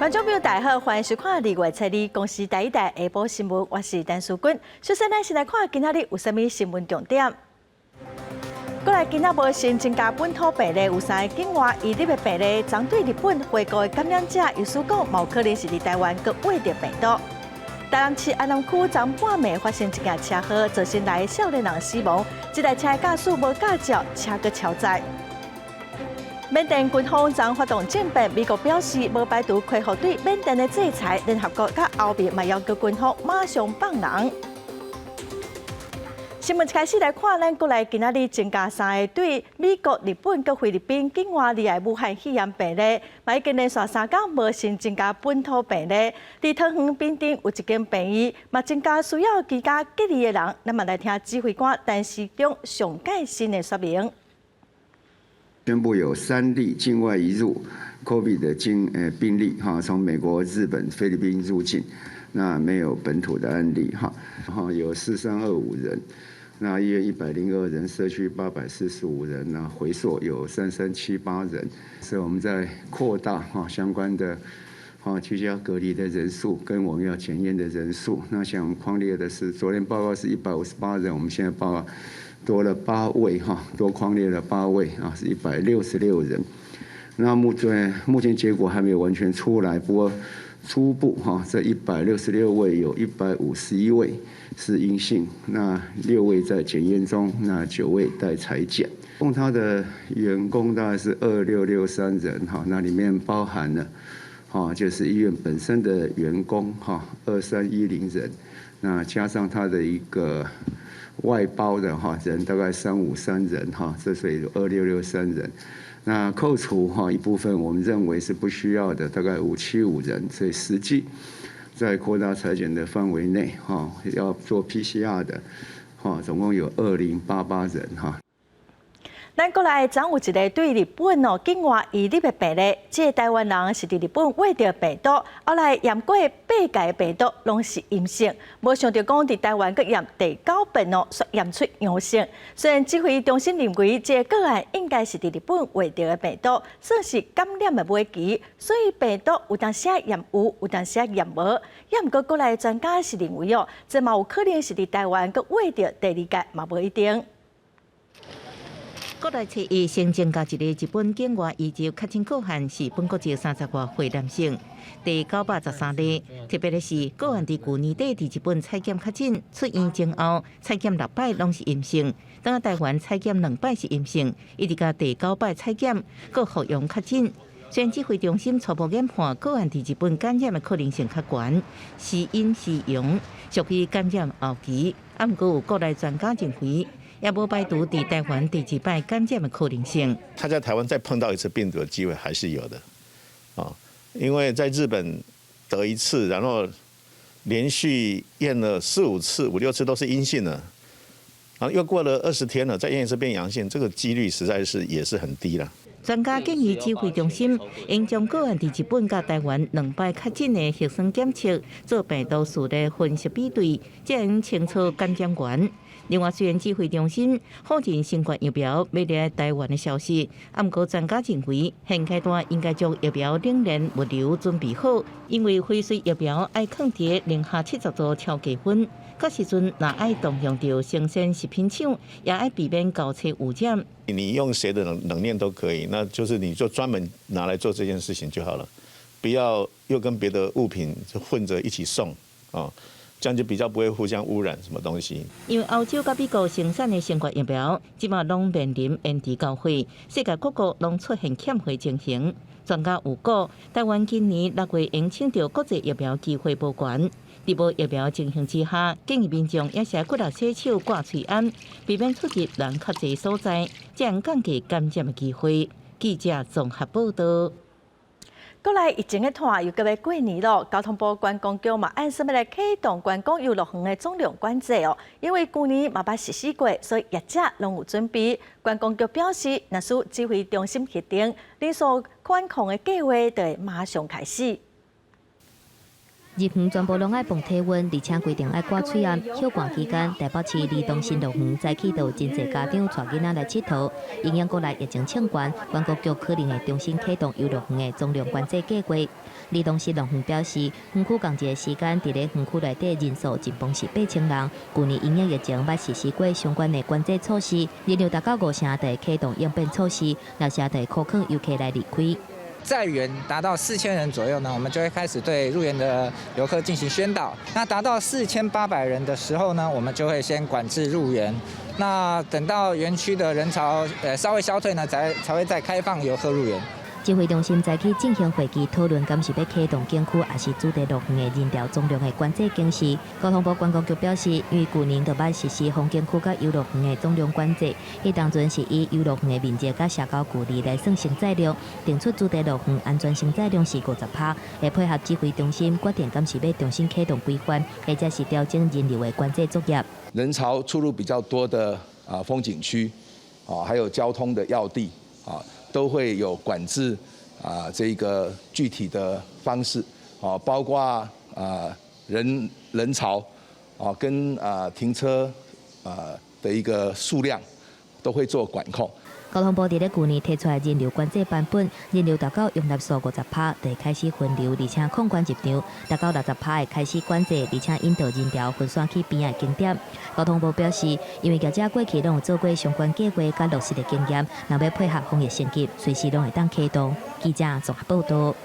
观众朋友大家好，欢迎收看2月7日公司第一台下晡新闻，我是陈淑君。首先，咱先来看今仔日有啥物新闻重点。过来，今仔无新增加本土病例有3个境外移入的病例，针对日本回国的感染者，有所讲有可能是伫台湾佮挖着病毒。台南市安南区昨半暝发生一件车祸，造成来少年人死亡，这台车的驾驶无驾照，车佮超载。缅甸军方昨发动政变，美国表示无排除恢复对缅甸的制裁，联合国甲欧美嘛要求军方马上放人。新闻一开始来看，咱过来今仔日增加3个对美国、日本佮菲律宾境外离开武汉肺炎病例，嘛已经连续3天无新增加本土病例。伫桃园滨镇有一间病院，嘛增加需要居家隔离的人。咱嘛来听指挥官陈时中上届新的说明。宣布有3例境外移入 COVID 的病例哈，从美国、日本、菲律宾入境，那没有本土的案例哈，有4325人，那医院102人，社区845人，那回溯有3378人，所以我们在扩大相关的居家隔离的人数跟我们要检验的人数。那像匡列的是昨天报告是158人，我们现在报告多了8位多匡列了8位是166人。那目前结果还没有完全出来，不过初步这166位有151位是阴性，那6位在检验中，那9位待采检。共他的员工大概是2663人那里面包含了就是医院本身的员工2310人，那加上他的一个外包的人大概353人这所以有2663人。那扣除一部分我们认为是不需要的，大概575人，所以实际在扩大采检的范围内要做 PCR 的总共有2088人咱过来，昨有一个对日本境外移入的病例，这个台湾人是伫日本挖到病毒，后来验过8届病毒拢是阴性，无想到讲伫台湾佮验第9遍却验出阳性。虽然指挥中心认为这个个案应该是伫日本挖到的病毒，算是感染的尾期，所以病毒有当时验有，有当时验无。也毋过过来专家是认为这嘛有可能是伫台湾佮挖到第2届，嘛无一定。国内7日新增加一个日本境外移入确诊个案，是本国籍30外岁男性，第913例。特别的是，个案伫去年底伫日本采检确诊，出院前后采检6摆拢是阴性，等台湾采检2摆是阴性，一直到第9摆采检，各复阳确诊。虽然指挥中心初步研判个案伫日本感染的可能性较悬，是阴是阳，属于感染后期。啊，毋过有国内专家认为，也无排除伫台湾第2摆感染的可能性。他在台湾再碰到一次病毒的机会还是有的，因为在日本得1次，然后连续验了4、5次、5、6次都是阴性的，然后又过了20天了，再验一次变阳性，这个几率实在是也是很低了。专家建议指挥中心应将个案伫日本甲台湾2摆确诊的核酸检测做病毒数的分析比对，才能清楚感染源。另外，虽然指挥中心否认新冠疫苗要来台湾的消息，不过专家认为现阶段应该将疫苗冷链物流准备好，因为辉瑞疫苗要放伫零下70度超低温，到时阵若要动用到生鲜食品厂，也要避免交叉污染。你用谁的冷链都可以，那就是你就专门拿来做这件事情就好了，不要又跟别的物品混着一起送这样就比较不会互相污染什么东西。因为欧洲甲美国生产的新冠疫苗，即马拢面临延迟交货，世界各国拢出现欠货情形。专家有估，台湾今年6月迎抢到国际疫苗机会无悬。在无疫苗情形之下，建议民众也是骨力洗手、挂喙安，避免出入人较侪所在，才能降低感染的机会。记者综合报道。过来疫情的团又要过年了，交通部观光局嘛按什么来启动观光游乐园的总量管制因为去年嘛捌实施过，所以业者拢有准备。观光局表示，若属指挥中心决定，连续管控的计划就会马上开始。入园全部拢爱碰体温，而且规定爱挂嘴暗。休馆期间，台北市儿童新乐园早起就有真侪家长带囡仔来佚佗。因应过来疫情清关，管国局可能会重新启动游乐园的总量管制计划。儿童新乐园表示，园区共一个时间，伫咧园区内底人数尽崩是8000人。去年因应疫情，捌实施过相关的管制措施，人流达到5成，就会启动应变措施，那时就会考考游客来离开。在园达到4000人左右呢，我们就会开始对入园的游客进行宣导。那达到4800人的时候呢，我们就会先管制入园。那等到园区的人潮稍微消退呢，才会再开放游客入园。指挥中心早起进行会议讨论，敢是要启动景区，还是主题乐园的人潮总量的管制警示。交通部观光局表示，因为去年就捌实施风景区甲游乐园的总量管制，迄当阵是以游乐园的面积甲社交距离来算承载量，定出主题乐园安全承载量是50%，会配合指挥中心决定敢是要重新启动规范，或者是调整人流的管制作业。人潮出入比较多的风景区，还有交通的要地都会有管制这个具体的方式包括人潮跟停车的一个数量都会做管控。交通部伫咧去年提出来人流管制版本，人流达到容纳数50%，就会开始分流，而且控管入场；达到60%会开始管制，而且引导人潮分散去边仔景点。交通部表示，因为业者过去拢有做过相关计划甲落实的经验，若要配合防疫升级，随时拢会当启动。记者综合报道。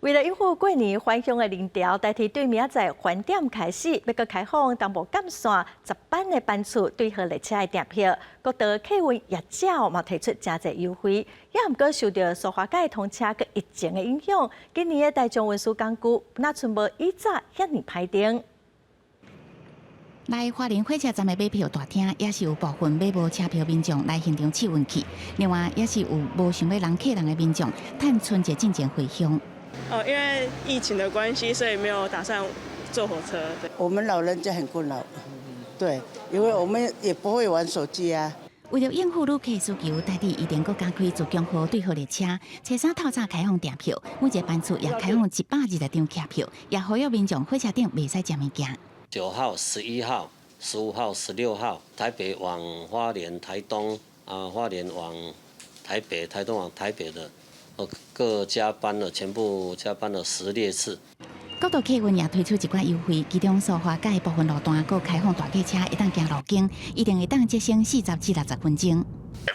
为了应付过年返乡的人潮，代替对明仔载返点开始，要搁开放东部干线10班的班次对号列车的订票，各地客运业者嘛提出真侪优惠，也毋过受到苏花改通车佮疫情的影响，今年的大众运输工具那剩无以早遐尼排定。来花莲火车站的买票大厅，也是有部分买无车票民众来现场试运气，另外也是有无想要人客人的民众，趁春节进前回乡。因为疫情的关系，所以没有打算坐火车。对，我们老人家很困扰，对，因为我们也不会玩手机啊。为了应付旅客需求，台地一定搁加开自强号对号列车，车站透早开放订票，每一个班次也开放120张客票，也呼吁民众火车顶袂使食物件。9号、11号、15号、16号，台北往花莲、台东花莲往台北、台东往台北的。各加班了，全部加班了10列次。各道客运也推出一寡优惠，其中苏花改部分路段搁开放大客车会当行路径，一定会当节省40至60分钟。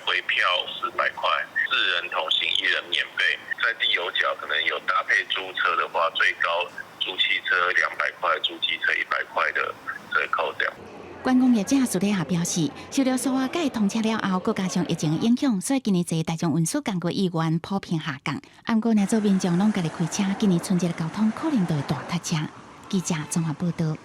回票400块，4人同行1人免费。在地有脚可能有搭配租车的话，最高租汽车200块，租机车100块的折扣这样。观光业者私底下表示，受到苏花改通车了后，再加上疫情的影响，所以今年大众运输工具意愿普遍下降。不过，若做民众拢家己开车，今年春节的交通可能就会大塞车。记者综合报道。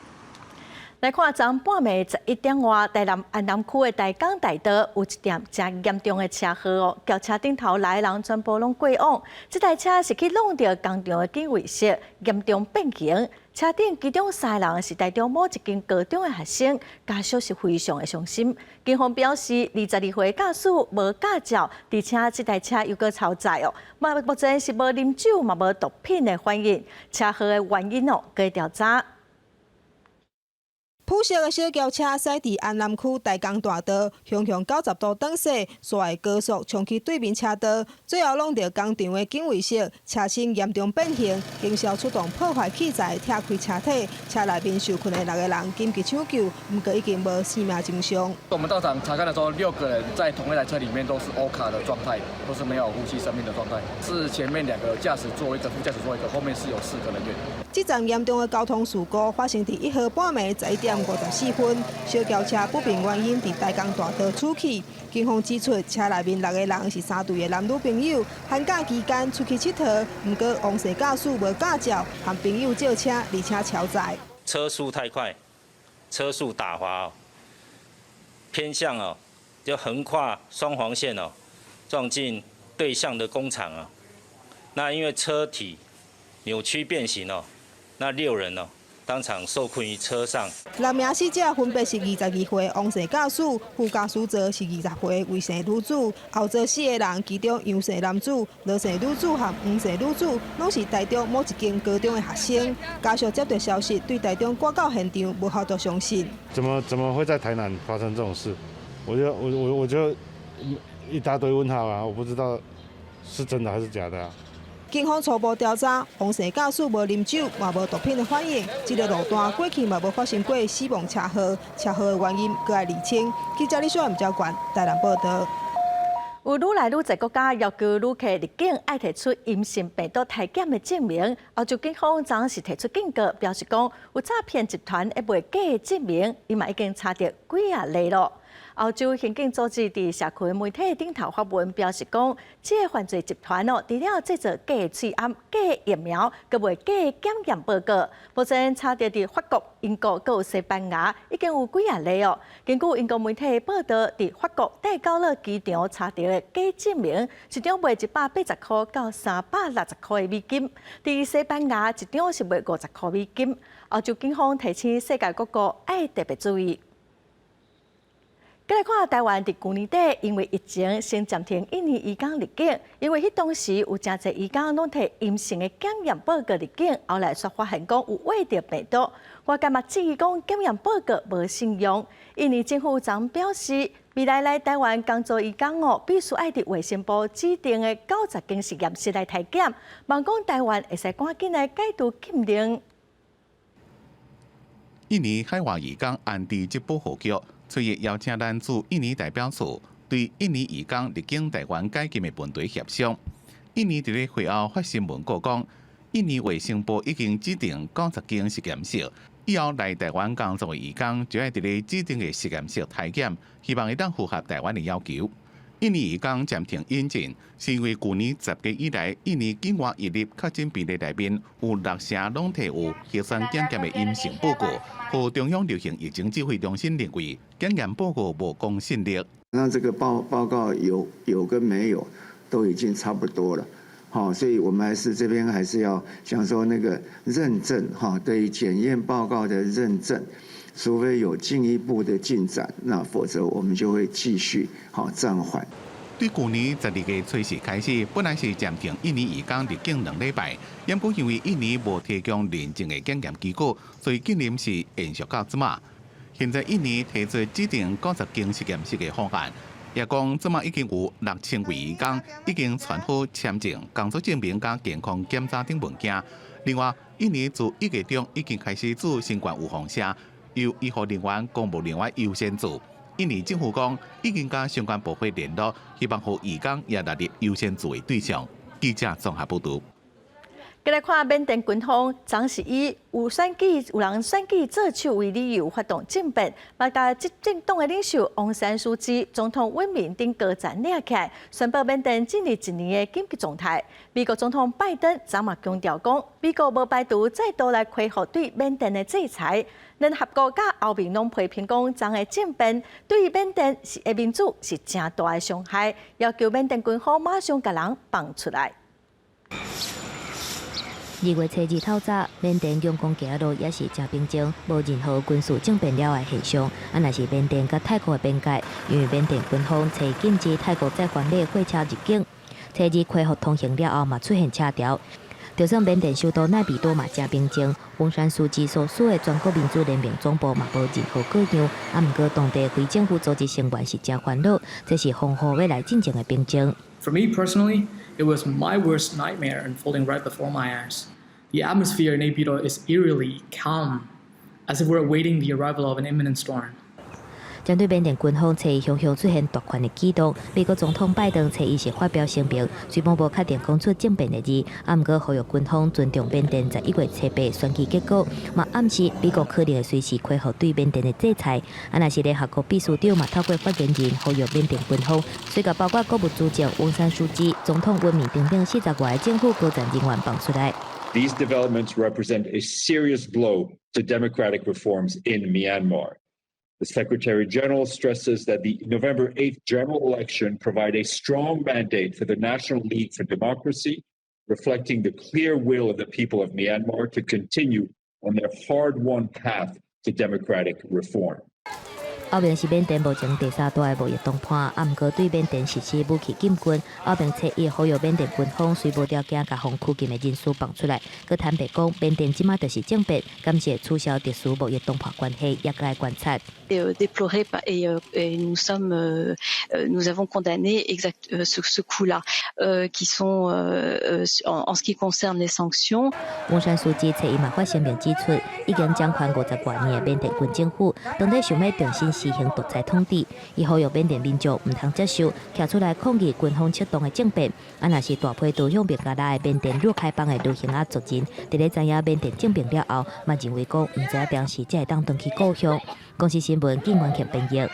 来看昨半暝11点外，台南安南区的大港大道有一辆真严重的车祸哦，轿车顶头来的人全部拢过往。这台车是去弄到工厂的警卫室，严重变形。车顶其中3人是台中某一间高中的学生，家属是非常的伤心。警方表示，22岁驾驶无驾照，而且这台车又搁超载哦，目前是无啉酒嘛无毒品的反应。车祸的原因哦，该调查。普色的小轿车驶伫安南区大港大道，向90度转驶，煞高速冲去对面车道，最后弄到工厂的警卫室，车身严重变形，经销出动破坏器材拆开车体，车内面受困的6个人紧急抢救，不过已经无生命迹象。我们到场查看的时候，6个人在同一台车里面都是欧卡的状态，都是没有呼吸生命的状态，是前面2个驾驶座一个，副驾驶座一个，后面是有4个人员。这场严重的交通事故发生伫1号半暝11点54分，小轿车不明原因伫大港大道出去。警方指出，车内面6个人是3对的男女朋友，寒假期间出去佚佗，不过王姓驾驶无驾照，和朋友借车，而且超载。车速太快，车速打滑偏向就横跨双黄线撞进对向的工厂那因为车体扭曲变形那6人当场受困于车上。6名死者分别是22岁王姓驾驶，副驾驶座是20岁魏姓女子，后座4个人，其中杨姓男子、罗姓女子和黄姓女子，拢是台中某一间高中的学生。家属接到消息，对台中赶到现场，无法度相信。怎么会在台南发生这种事？我就一大堆问号啊！我不知道是真的还是假的啊。警方初步调查，黄姓驾驶无啉酒，也无毒品的反应，这个路段过去嘛无发生过死亡车祸，车祸的原因搁来厘清。记者李小燕、赵冠台南报道。有愈来愈侪国家要求旅客入境爱提出阴性病毒体检的证明。澳洲警方昨是提出警告，表示讲有诈骗集团会卖假的证明，伊嘛已经查到几啊例了。澳洲刑警组织伫社群媒体顶头发文表示讲，这个犯罪集团除了制作假的喙암、假的疫苗，佮卖假的检验报告。目前查到伫法国、英国佮西班牙已经有几啊例哦。根据英国媒体报道，伫法国戴高乐机场查到的假证明，一张卖180块到360块的美金；伫西班牙，一张是卖50块美金。澳洲警方提醒世界各国爱特别注意。再来看台湾，伫去年底因为疫情先暂停印尼移工入境，因为迄当时有真侪移工拢摕阴性的检验报告入境，后来却发现讲有挖着病毒。外界嘛质疑讲检验报告无信用。印尼政府昨表示，未来来台湾工作移工必须爱伫卫生部指定的90间实验室来体检，望讲台湾会使赶紧来解除禁令。印尼海外移工安迪吉保护局昨日邀请咱驻印尼代表处对印尼移工入境台湾解禁的问题协商。印尼伫咧会后发新闻稿讲，印尼卫生部已经指定90间实验室，以后来台湾工作的移工就要伫咧指定的实验室体检，希望会当符合台湾的要求。印尼移工暂停引进，是因为去年10月以来，印尼境外一例确诊病例内面有6成拢提有核酸检验的阴性报告，和中央流行疫情指挥中心认为检验报告无公信力。那这个报告有跟没有都已经差不多了，好，所以我们这边还是要想说那个认证哈，对于检验报告的认证。除非有进一步的进展，那否则我们就会继续暂缓。对去年12月初时开始，本来是暂停印尼移工入境2礼拜，因不因为印尼无提供认证的检验结果，所以今年是延续到即马。现在印尼提出指定90间实验室的方案，也讲即马已经有6000位移工已经传好签证、工作证明加健康检查等文件。另外，印尼自1月中已经开始做新冠预防针。由医护人员公布另外优先组。印尼政府讲已经甲相关部会联络，希望和移工也纳入优先组的对象。记者综合报道。再来看缅甸军方，昨是以有人选举做手为理由发动政变，把执政党的领袖昂山素季总统文明等高层抓起来，宣布缅甸进入1年的紧急状态。美国总统拜登昨嘛强调讲，美国无排除再度来恢复对缅甸的制裁。联合国甲欧盟拢批评讲，昨的政变对于缅甸的民主是正大的伤害，要求缅甸军方马上把人放出来。2月初日透早，缅甸仰光街路也是真平静，无任何军事政变了的现象。若是缅甸甲泰国的边界，因为缅甸军方采禁止泰国载军的货车入境，初日恢复通行了后，嘛出现车潮。就算缅甸首都奈比多嘛真平静，翁山书记所属的全国民主联盟总部嘛无任何各样，毋过当地非政府组织成员是真烦恼，这是防护要来进前的平静。For me personally, it was my worst nightmare unfolding right before my eyes. The atmosphere in Naypyidaw is eerily calm, as if we're awaiting the arrival of an imminent storm. 针对缅甸军方初一向出现夺权的举动，美国总统拜登初一是发表声明，虽然无确定讲出政变的字，毋过呼吁军方尊重缅甸在1月初8选举结果，嘛暗示美国可能会随时恢复对缅甸的制裁。若是联合国秘书长嘛透过发言人呼吁缅甸军方，随后包括国务主席翁山书记、总统文明等等40外政府高层人员放出来。These developments represent a serious blow to democratic reforms in Myanmar. The Secretary General stresses that the November 8th general election provide a strong mandate for the National League for Democracy, reflecting the clear will of the people of Myanmar to continue on their hard-won path to democratic reform. 后面是缅甸目前第三大的贸易谈判，啊，毋过对缅甸实施武器禁军，后面侧意呼吁缅甸军方虽无条件甲防拘禁的人数放出来，佮坦白讲，缅甸即马就是政变，感谢取消特殊贸易谈判关系，也来观察。déploré et nous avons condamné ce coup-là, qui sont en ce qui concerne les sanctions. 翁山书记侧伊嘛发声明指出，已经掌权50多年的缅甸军政府，当地想要重新实行独裁统治，伊呼吁缅甸民众唔通接受，站出来抗议军方策动的政变。啊，若是大批投向孟加拉的缅甸若开邦的旅行啊族人，伫咧知影缅甸政变了后，嘛认为讲唔知影当时才会当回去故乡。公司新闻景观强编译。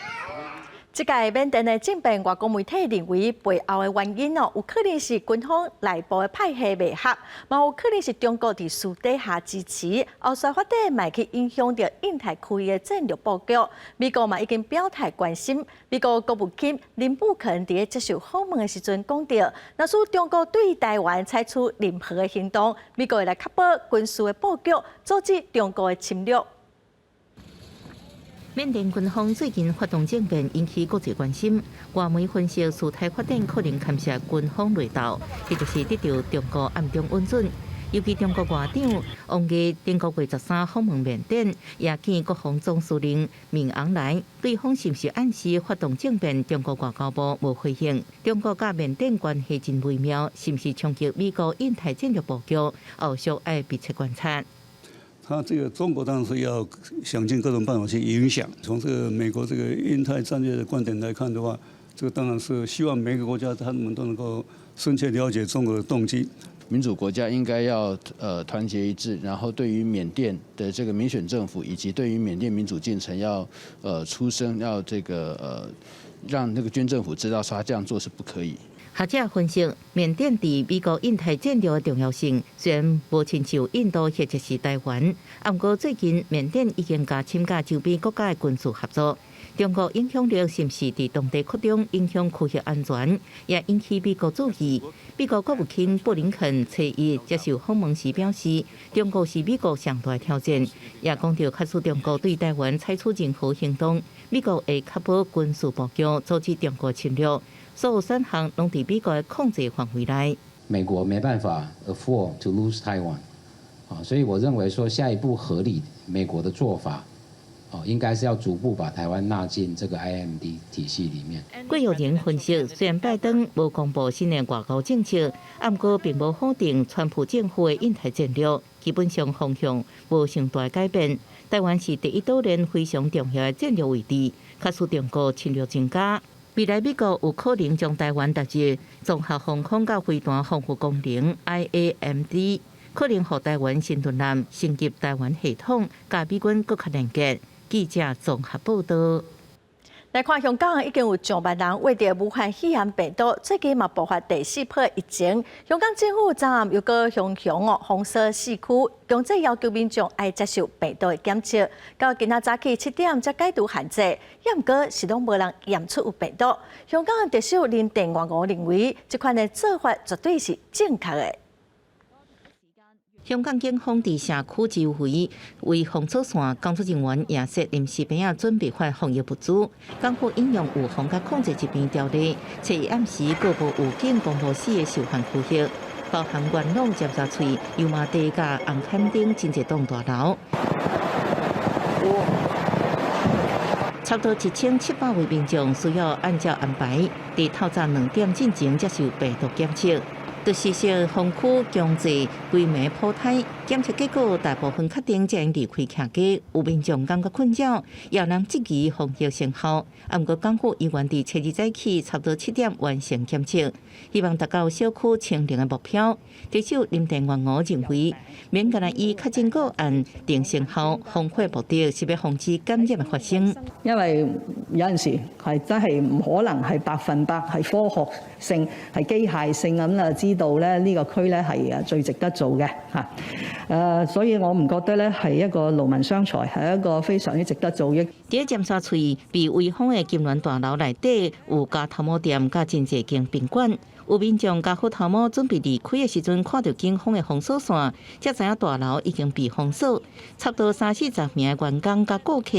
这届缅甸的政变，外国媒体认为背后的原因有可能是军方内部的派系未合，嘛有可能是中国伫私底下支持，后续发展嘛去影响到印太区域的战略布局。美国嘛已经表态关心，美国国务卿林布肯伫接受访问的时阵讲到，若是中国对台湾采取任何的行动，美国会来确保军事的布局，阻止中国的侵略。缅甸军方最近发动政变，引起国际关心。外媒分析，事态发展可能牵涉军方内斗，也就是得到中国暗中允准。尤其中国外长王毅中国月13访问缅甸，也见国防总司令敏昂莱，对方是不是暗示发动政变？中国外交部无回应。中国甲缅甸关系真微妙，是不是冲击美国印太战略布局？后续要密切观察。他这个中国当然是要想尽各种办法去影响。从这个美国这个印太战略的观点来看的话，这个当然是希望每个国家他们都能够深切了解中国的动机。民主国家应该要团结一致，然后对于缅甸的这个民选政府以及对于缅甸民主进程要出声，要这个让那个军政府知道说他这样做是不可以。学者分析，缅甸伫美国印太战略的重要性，虽然无亲像印度或者是台湾，不过最近缅甸已经加深甲周边国家的军事合作。中国影响力是不是伫当地扩张，影响区域安全，也引起美国注意。美国国务卿布林肯初一接受访问时表示，中国是美国上大的挑战，也讲到，假使中国对台湾采取任何行动，美国会确保军事布局，阻止中国侵略。所有3项拢伫美国的控制范围内。美国没办法 afford to lose Taiwan， 所以我认为说下一步合理美国的做法，应该是要逐步把台湾纳进这个 IMD 体系里面。郭有人分析，虽然拜登无公布新的外交政策，不过并无否定川普政府的印太战略，基本上方向无甚大改变。台湾是第一岛链非常重要的战略位置，假使中国侵略增加。未来美国有可能将台湾纳入综合防空甲飞弹防护功能 IAMD， 可能让台湾新盾舰升级台湾系统，甲美军搁较连结。记者综合报道。来看香港已经有上万人为着武汉肺炎病毒，最近嘛爆发第4波疫情。香港政府昨暗又搁强封锁4区，强制要求民众爱接受病毒的检测。到今仔早起7点才解除限制，也毋过是拢无人验出有病毒。香港的特首林郑月娥认为，这款的做法绝对是正确的。香港警方伫社区周围为封锁线，工作人员也设临时病院准备发防疫物资。港府引用预防甲控制疾病条例，初一暗时各部武警公布4个受限区域，包含元朗、尖沙咀、油麻地甲红磡等真侪栋大楼。差不多1700位民众需要按照安排，伫透早2点进前接受病毒检测。就实施封区强制规模铺台，检测结果大部分确定才用离开徛街。有民众感觉困扰，也有人质疑防疫成效。不过港府依然伫初二早起差不多7点完成检测，希望达到小区清零的目标。特首林郑月娥认为，免干以确诊个案定成效，防火目的是要防止感染的發生。因為有陣時係真係唔可能係100%係科學性、係機械性咁啊，知道咧呢個區咧係最值得做嘅嚇。所以我唔覺得咧係一個勞民傷財，係一個非常之值得做嘅。喺尖沙咀被圍封嘅金聯大樓內底有家頭毛店、加真濟間賓館。有民众甲好头毛准备离开的时阵，看到警方的封锁线，才知影大楼已经被封锁。差不多30-40名的员工甲顾客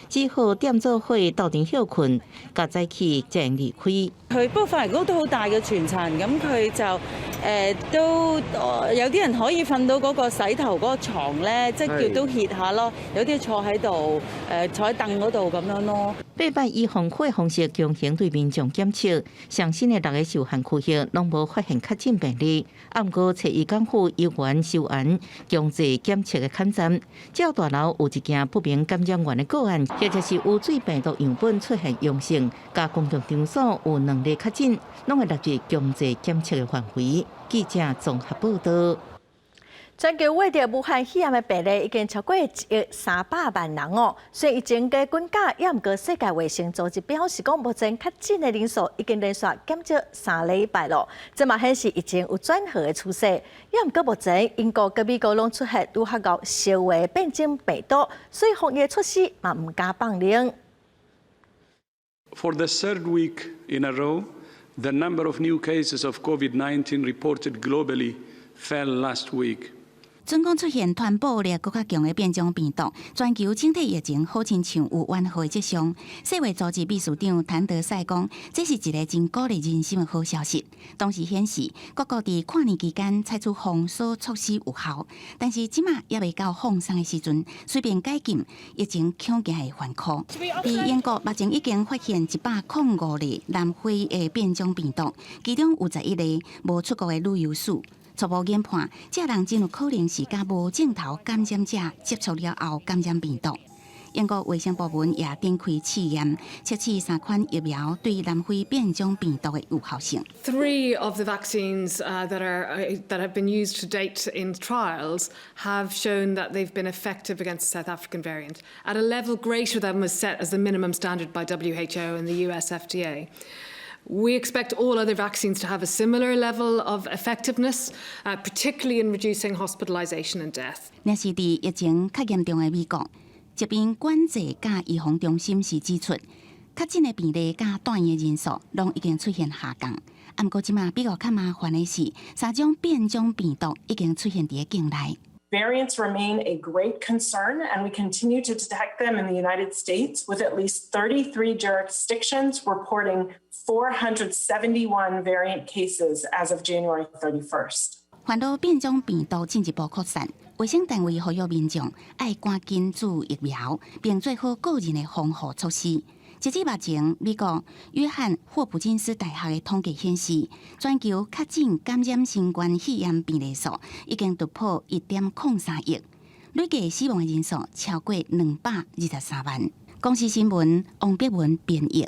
只好点做伙斗阵休困，甲早起才能離開。佢不過髮型屋都好大嘅全層，咁佢就都有啲人可以瞓到嗰個洗頭嗰個牀咧，即係叫都歇下咯。有啲坐喺度坐喺凳嗰度咁樣咯。禮拜以紅區方式強行對民眾檢測，上新的6個受限區域攏無發現確診病例。啊，毋過蔡宜港府有關收案強制檢測的勘站，照大樓有一件不明感染源的個案，或者是有水病毒樣本出現陽性，加公共場所有2例確診，攏會納入強制檢測的範圍。記者綜合報道。全球為着武漢肺炎的病例已經超過1.3億人哦。雖然疫情嘅管教，也毋過世界衛生組織表示講，目前確診的人數已經連續減少3禮拜咯。這嘛顯示疫情有轉好嘅趨勢。也毋過目前英國甲美國攏出現愈合高小嘅變種病毒，所以防疫措施嘛毋加放鬆。For the third week in a row, the number of new cases of COVID-19 reported globally fell last week. 尽管出现传播力更加强的变种病毒，全球整体疫情好亲像有缓和的迹象。世卫组织秘书长谭德赛讲，这是一个真鼓励人心的好消息。同时显示，各国伫跨年期间采取封锁措施有效，但是即马也未到放松的时阵，随便解禁，疫情恐惊会反扩。伫英国目前已经发现105例南非的变种病毒，其中有11例无出国的旅游史。初步研判，这人真有可能是甲无症头感染者接触了后感染病毒。英國衛生部門也展開試驗，測試3款疫苗對南非變種病毒嘅有效性。3 of the vaccines that have been used to date in trials have shown that they've been effective against the South African variant at a level greater than was set as the minimum standard by WHO and the US FDA. We expect all other vaccines to have a similar level of effectiveness, particularly in reducing hospitalization and death. 若是伫疫情較嚴重嘅美國，疾病管制甲預防中心是指出，確診嘅病例甲斷嘅人數攏已經出現下降。啊，毋過即馬比較較麻煩嘅是，3種變種病毒已經出現伫境內。Variants remain a great concern, and we continue to detect them in the United States, with at least 33 jurisdictions reporting 471 variant cases as of January 31st. 煩惱變種病毒進一步擴散，衛生單位呼籲民眾愛趕緊注疫苗，並做好個人的防護措施。截至目前，美國約翰霍普金斯大學的統計顯示，全球確診感染新冠肺炎病例數已經突破1.03億，累計死亡人數超過223萬。公視新聞王碧文編譯。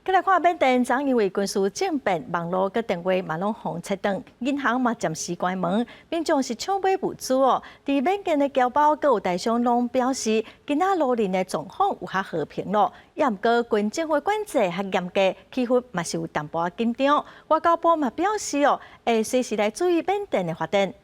再來看緬甸，昨因為軍事政變，網絡佮電話嘛攏封切斷，銀行嘛暫時關門，民眾是搶買物資哦。佇緬甸的僑胞佮有大商攏表示，今仔路人的狀況有較和平咯。也毋過，軍政府管制較嚴格，氣氛嘛是有淡薄緊張。外交部嘛表示哦，會隨時來注意緬甸的發展。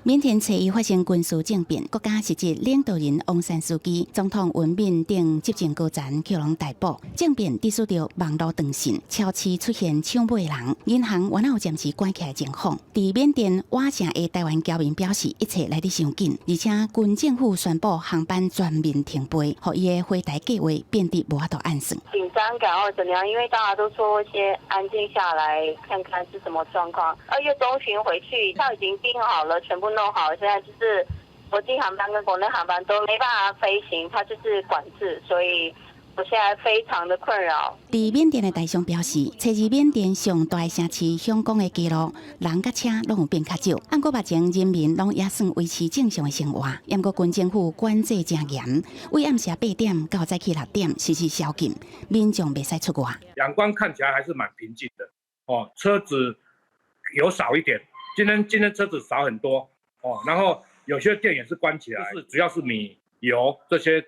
緬甸初一發生軍事政變，國家實際領導人翁山書記、總統文敏等執政高層被人逮捕。政變致使到網絡斷線，超市出現搶買人，銀行完後暫時關起來情況。佇緬甸瓦城的台灣僑民表示，一切來得上緊，而且軍政府宣布航班全面停飛，讓伊的回台計劃變得無法度按算。緊張感或怎麼樣？因為大家都說先安靜下來，看看是什麼狀況。2月中旬回去，票已經訂好了，全部弄好，現在就是國際航班跟國內航班都沒辦法飛行，它就是管制，所以我現在非常的困擾。佇緬甸的大商表示，初二緬甸上大城市香港的記錄，人甲車攏有變較少，按過目前人民攏也算維持正常的生活。不過軍政府管制真嚴，為暗時8點到早起6點實施宵禁，民眾袂使出外。陽光看起來還是蠻平靜的，哦，車子有少一點，今天車子少很多。哦，然後有些店也是關起來，就是只要是米、油這些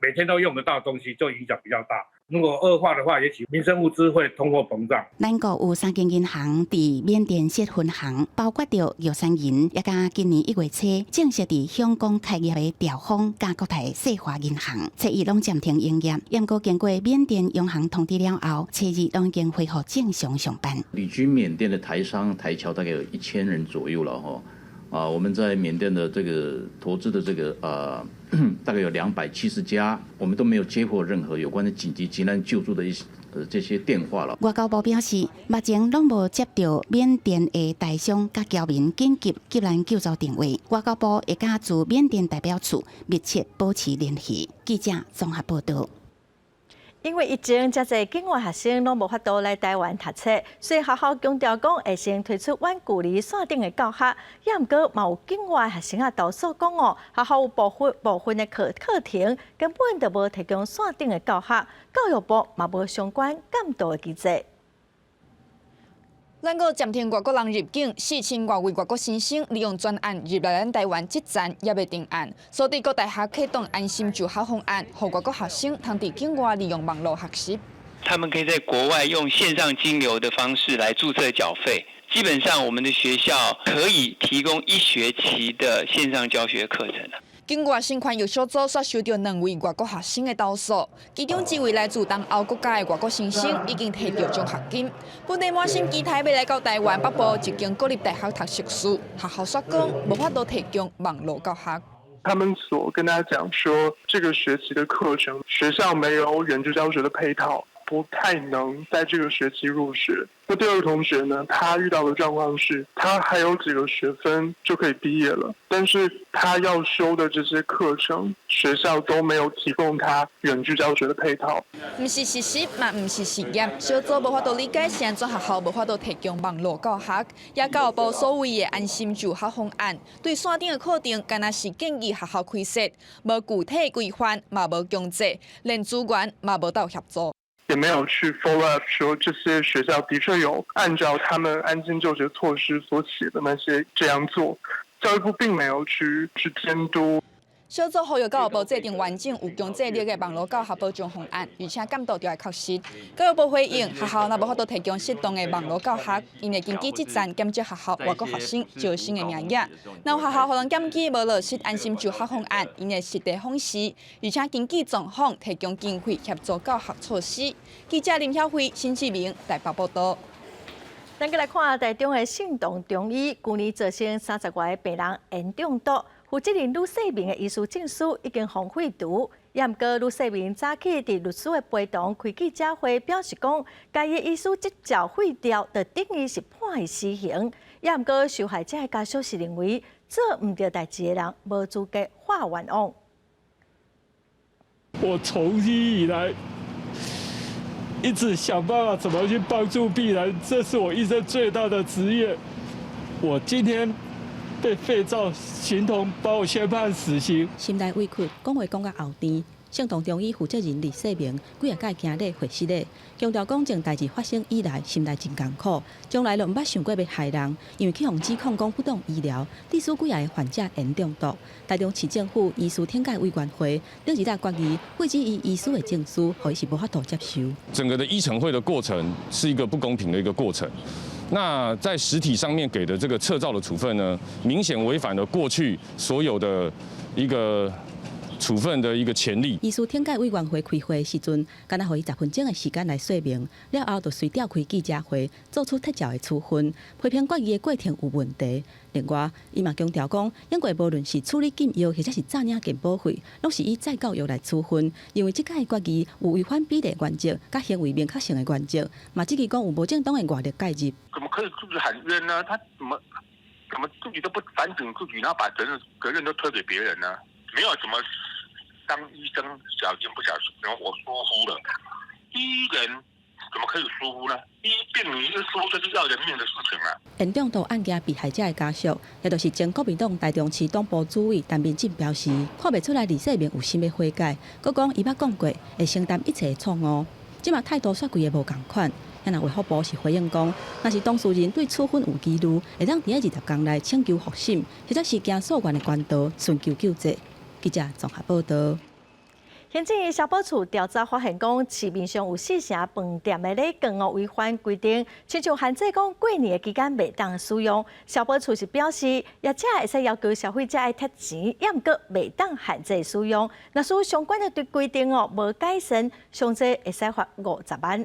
每天都用得到的東西，就影響比較大。如果恶化的话，也许民生物资会通货膨胀。咱国有3间银行伫缅甸设分行，包括着玉山银，也甲今年1月初正式伫香港开业的兆丰加国泰世华银行，初一拢暂停营业。不过经过缅甸央行通知了后，初日拢已经恢复正常上班。旅居缅甸的台商、台侨大概有1000人左右了哈。我们在缅甸的这个投资的这个大概有270家，我们都没有接获任何有关的紧急急难救助的这些电话了。外交部表示，目前拢无接到缅甸的台商甲侨民紧急急难救助电话。外交部会甲驻缅甸代表处密切保持联系。记者综合报道。因为疫情，遮侪境外学生拢无法度来台湾读册，所以学校强调讲会先推出远距离线顶的教学。也毋过，嘛有境外学生啊投诉讲哦，学校有部分的课程根本就无提供线顶的教学，教育部嘛无相关监督的机制。咱国暂停外国人入境，4000多位外国新生利用专案入来咱台湾这站也未定案。所以各大学启动安心就学方案，让外国学生通伫境外利用网络学习。他们可以在国外用线上金流的方式来注册缴费。基本上，我们的学校可以提供1学期的线上教学课程了。境外新宽有小组所收到2位外国学生的投诉，其中1位来自东欧国家的外国新生已经摕到奖学金，本地满心期待要来到台湾北部一间国立大学读硕士，学校说讲无法度提供网络教学。他们所跟大家讲说，这个学期的课程学校没有远距教学的配套，不太能在这个学期入学。那第二个同学呢，他遇到的状况是，他还有几个学分就可以毕业了，但是他要修的这些课程，学校都没有提供他远距教学的配套。不是实习，嘛不是实验，小组无法度理解是安怎学校无法度提供网络教学，也教育部所谓的安心就学方案，对线顶的课程，敢若是建议学校开设，无具体规范，嘛无强制，连资源嘛无到协助。也没有去 follow up 说这些学校的确有按照他们安心就学措施所写的那些这样做，教育部并没有去监督。小组呼吁教育部制定完整有强制力的网络教学保障方案，而且监督就要确实。教育部回应，学校若无法度提供适当的网络教学，因会经济即站减少学校外国学生招生的名额。若有学校互人检举无落实安心就学方案，因会实地访视，而且经济状况提供经费协助教学措施。记者林晓慧、辛志明台北报道。咱再来看台中的信动中医，去年造成30多个病人严重毒。负责人吕世明的医师证书已经封废除，也毋过吕世明早起伫律师的陪同开记者会，表示讲，家己医师执照废掉，就等于是判伊死刑。也毋过受害者的家属是认为，做毋对代志的人无资格画冤枉。我从医以来，一直想办法怎么去帮助病人，这是我一生最大的职业。我今天被废照，形同把我宣判死刑。心内委屈，讲话讲到后甜。信动中医负责人李世明几下届行礼会室礼，强调讲前代志发生以来，心内真艰苦，将来都毋捌想过要害人，因为去互指控讲不当医疗，致使几下个患者严重毒。台中市政府医师天解委员会顶一日决议废止伊医师的证书，互伊是无法度接受。整个的医程会的过程是一个不公平的一个过程。那在实体上面给的这个撤照的处分呢，明显违反了过去所有的一个处分的一个潜力。医师天解委员会开会时阵，敢若予伊10分钟的时间来说明，了后就随调开记者会，做出撤照的处分，批评决议的过程有问题。另外，伊嘛强调讲，英国无论是处理禁药或者是诈领健保费，拢是以再教育来处分，因为即届决议有违反比例原则、甲行为明确性的原则，嘛质疑讲有无正当的外力介入。怎么可以自己喊冤呢？他怎么自己都不反省自己，然后把责任都推给别人呢？没有什么当医生小心不小心，然后我疏忽了。医人怎么可以疏忽呢？医病你一疏就是要人命的事情啊！严重毒案件被害者的家属，也就是前国民党台中市党部主委陈明进表示，看袂出来李世明有心要悔改，佮讲伊捌讲过会承担一切的错误。即嘛态度煞规个无共款。也若卫福部是回应讲，若是当事人对处分有疑虑，会当伫20天内请求复审，或者是行诉愿的管道寻求救济。记者综合报道。行政院消保处调查发现，讲市面上有4成饭店的礼券违反规定，亲像限制讲过年的期间袂当使用。消保处是表示，业者会使要求消费者爱贴钱，也毋过袂当限制使用。若属相关的规定无改善，上济会使罚50万。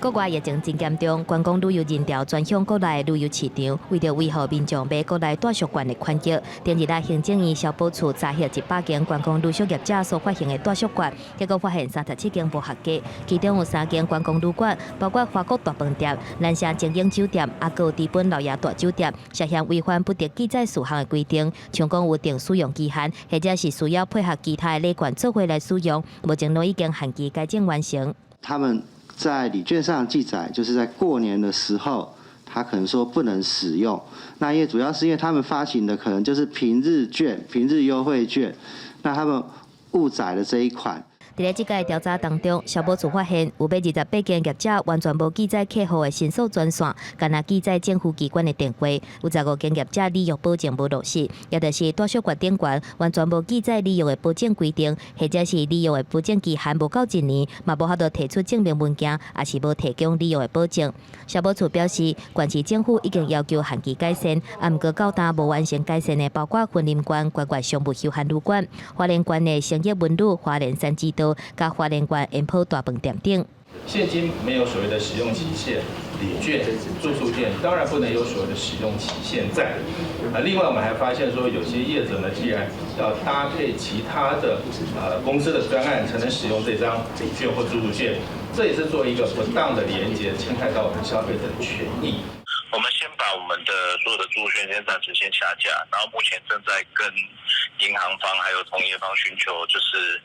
国外疫情真严重，观光旅游人潮转向国内旅游市场，为着维护民众买国内大宿馆的权益，近日来行政院消保处查获100间观光旅宿业者所发行的大宿馆，结果发现37间无合格，其中有3间观光旅馆，包括华国大饭店、南城精英酒店，也有日本老爷大酒店，涉嫌违反不得记载事项的规定，像讲有定使用期限，或者是需要配合其他的礼券做回来使用，目前都已经限期改建完成。他们在礼券上记载，就是在过年的时候，他可能说不能使用。那也主要是因为他们发行的可能就是平日券、平日优惠券，那他们误载了这一款。在这届调查当中，消保处发现有28间业者完全无记载客户的申诉专线，干那记载政府机关的电话；有15间业者利用保证无落实，也就是大宿馆店员完全无记载利用的保证规定，或者是利用的保证期限无够1年，嘛无法度提出证明文件，也是无提供利用的保证。消保处表示，县市政府已经要求限期改善，啊，毋过到达无完成改善的，包括婚林馆、观光商务休闲旅馆、花莲县的成业文旅、花莲三季岛。甲花莲县延坡大饭店等。现金没有所谓的使用期限，礼券、住宿券当然不能有所谓的使用期限在。另外我们还发现说，有些业者呢，既然要搭配其他的公司的专案才能使用这张礼券或住宿券，这也是做一个不当的连结，侵害到我们消费者的权益。我们先把我们的所有的住宿券暂时先下架，然后目前正在跟银行方还有同业方寻求，就是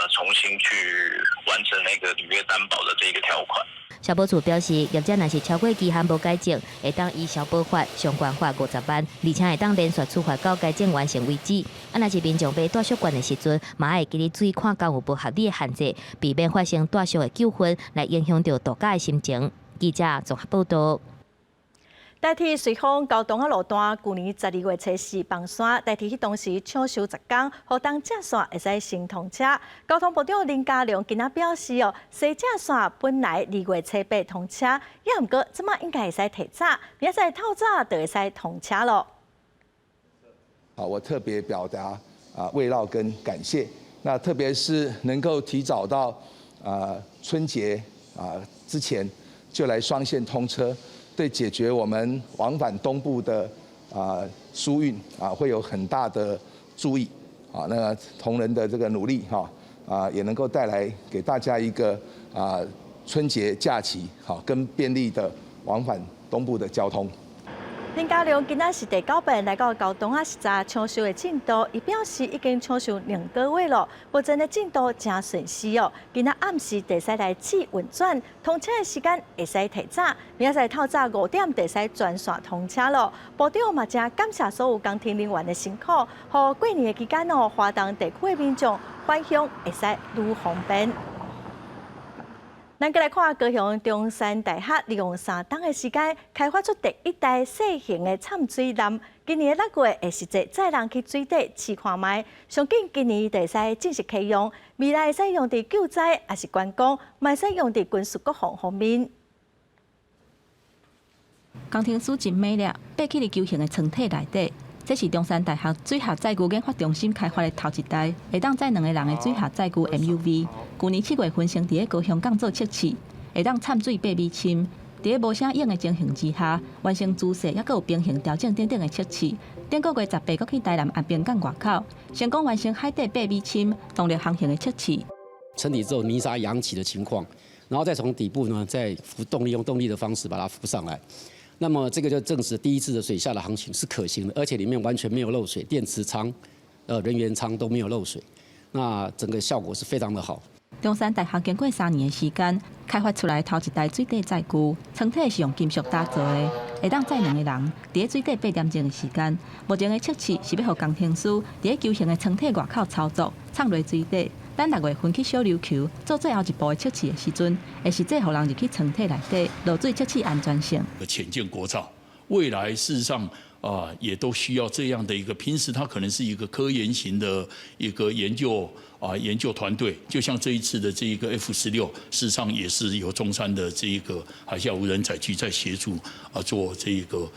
重新去完成那个履约担保的这一个条款。消保处表示，业者若是超过期限无改正，会当依消保法相关罚50万，而且会当连续处罚到改正完成为止。若是民众买大宿馆的时阵，嘛会记得注意看敢有无合理的限制，避免发生大宿的纠纷，来影响到大家的心情。记者综合报道。代替随风交通路段，去年12月初4放线，代替迄当时抢修10天，好当正线会使先通车。交通部长林佳龙今仔表示西正线本来2月初8通车，也毋过即马应该会使提早，明仔载透早就会使通车咯。好，我特别表达慰劳跟感谢。那特别是能够提早到春节之前就来双线通车。对解决我们往返东部的疏运会有很大的注意那同仁的这个努力也能够带来给大家一个春节假期跟便利的往返东部的交通。林佳龙今仔是第9遍来到高雄13抢修的进度，伊表示已经抢修2个月了，目前的进度真顺利今仔暗时就使来试运转，通车的时间会使提早，明仔载透早5点就使全线通车了。部长嘛正感谢所有工程人员的辛苦，和过年的期间花东地区的民众返乡会使愈方便。咱再来看高雄中山大学利用3天的时间，开发出第1台小型的掺水艦。今年的6月会实际载人去水底试看卖，上紧今年就会使正式启用，未来会使用伫救灾也是观光，嘛会使用伫军事国防方面。工程师真美丽，爬起球形的床体内底。这是中山大学水下载具研发中心开发的头1台，会当载2个人的水下载具 MUV。去年7月份成伫高雄港做测试，会当掺水8米深。伫无啥用的情形之下，完成姿势，也佫有平衡调整等等的测试。顶个月18日去台南安平港外口，成功完成海底8米深动力航行的测试。沉底之后泥沙扬起的情况，然后再从底部呢再浮动力，用动力的方式把它浮上来。那么这个就证实第一次的水下的航行是可行的，而且里面完全没有漏水，电池舱、人员舱都没有漏水，那整个效果是非常的好。中山大学经过3年的时间，开发出来头1台水底载具，床体是用金属打造的，会当载2个人，伫水底8点钟的时间。目前的测试是要让工程师伫球形的床体外口操作，插落水底。等6月份去小琉球做最后一步的测试的时阵，会实际让人入去床体内底落水测试安全性。潜舰国造，未来事实上也都需要这样的一个，平时它可能是一个科研型的一个研究团队，就像这一次的这一个 F-16，事实上也是由中山的这一个海下无人载具在协助做这一个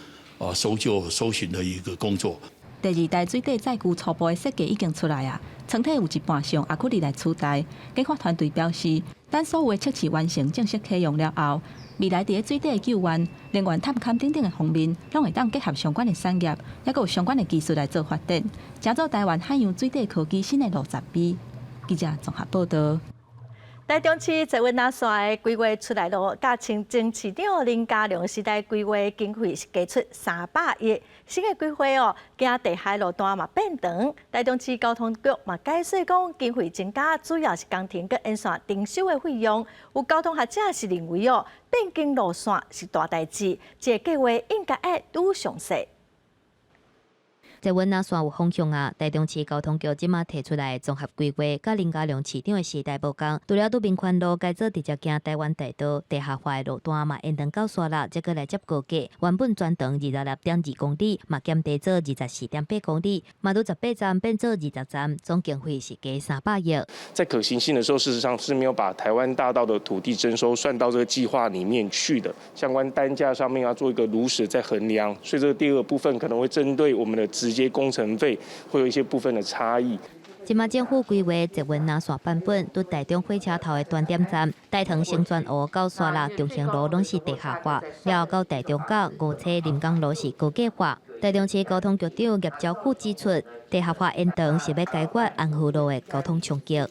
搜救搜寻的一个工作。第二代水底载具初步的设计已经出来啊，舱体有一半上阿库利来取代。研发团队表示，等所有的测试完成正式启用了后，未来伫水底的救援、能源探勘等等的方面，拢会当结合相关的产业，也有相关的技术来做发展，加做台湾海洋水底科技新的路十米。记者综合报道。台中市坐稳那线的规划出来咯，甲前市长林佳龙时代规划经费是加出300亿，新的规划哦，惊地海路段嘛变长。台中市交通局嘛解释讲，经费增加主要是工程佮沿线征收的费用。有交通学者是认为哦，变更路线是大代志，这计划应该要愈详细。在阮那线有方向啊，台中市交通局即马提出来综合规划，甲林佳龙市长的时代无共。除了杜宾宽路改做直接经台湾大道地下化的路段嘛，延长到沙拉，再过来接高架，原本全长26.2公里，嘛减低做24.8公里，嘛由18站变做20站，总经费是加300亿。在可行性的时候，事实上是没有把台湾大道的土地征收算到这个计划里面去的。相关单价上面要做一个如实在衡量，所以这个第二部分可能会针对我们的直接工程费会有一些部分的差异。即马政府规划捷运南线版本，对台中火车头的端点站、大塘新泉湖到沙拉中兴路拢是地下化，了到台中角五车临港路是高架化。台中市交通局长叶兆富指出，地下化延长是要解决安和路的交通冲击。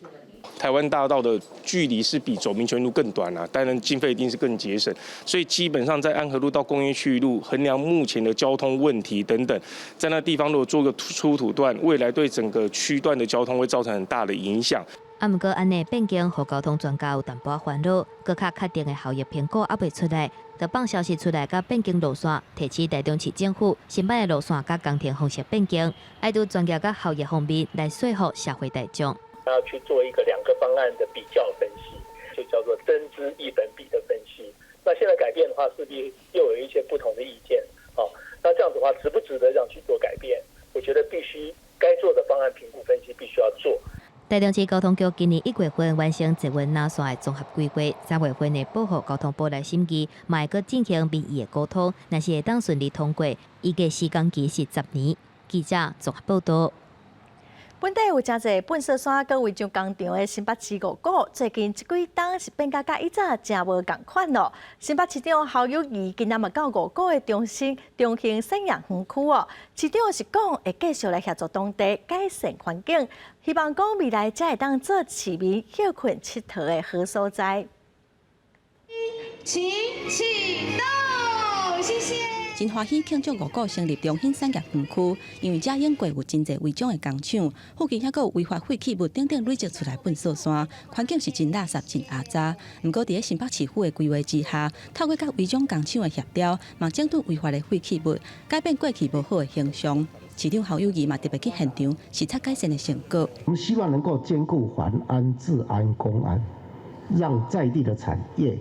台湾大道的距离是比走民权路更短啊，当然经费一定是更节省，所以基本上在安和路到工业区域路，衡量目前的交通问题等等，在那地方如果做个出土段，未来对整个区段的交通会造成很大的影响。毋过，安尼变更，互交通专家有淡薄烦恼，搁较确定的效益评估还未出来，就放消息出来，甲变更路线，提起台中市政府新版的路线甲工程方式变更，爱伫专业甲效益方面来说服社会大众。要去做一个2个方案的比较分析，就叫做增资益本比的分析。那现在改变的话，势必又有一些不同的意见。那这样子的话，值不值得这样去做改变？我觉得必须该做的方案评估分析必须要做。台中市交通局今年1月份完成捷运南线的综合规划，3月份的报予交通部来审议，嘛会阁进行民意的沟通，若是会当顺利通过，预计时间期是10年。记者综合报道。本地有真侪粪扫山佮违章工厂的新北市五股，最近这几冬是变甲以早真无共款咯。新北市长侯友宜今仔嘛到五股的中兴产业园区哦，市长是讲会继续来协助当地改善环境，希望讲未来才会当做市民休困佚佗的好所在。请启动，谢谢。真欢喜庆祝五股成立中兴产业园区，因为遮永过有真侪违章的工厂，附近还佫有违法废弃物等等累积出来粪扫山，环境是真垃圾、真压榨。不过，伫新北市府的规划之下，透过甲违章工厂的协调，嘛整顿违法的废弃物，改变过去无好的形象。市长侯友宜嘛特别去现场视察改善的成果。我们希望能够兼顾环安、治安、公安，让在地的产业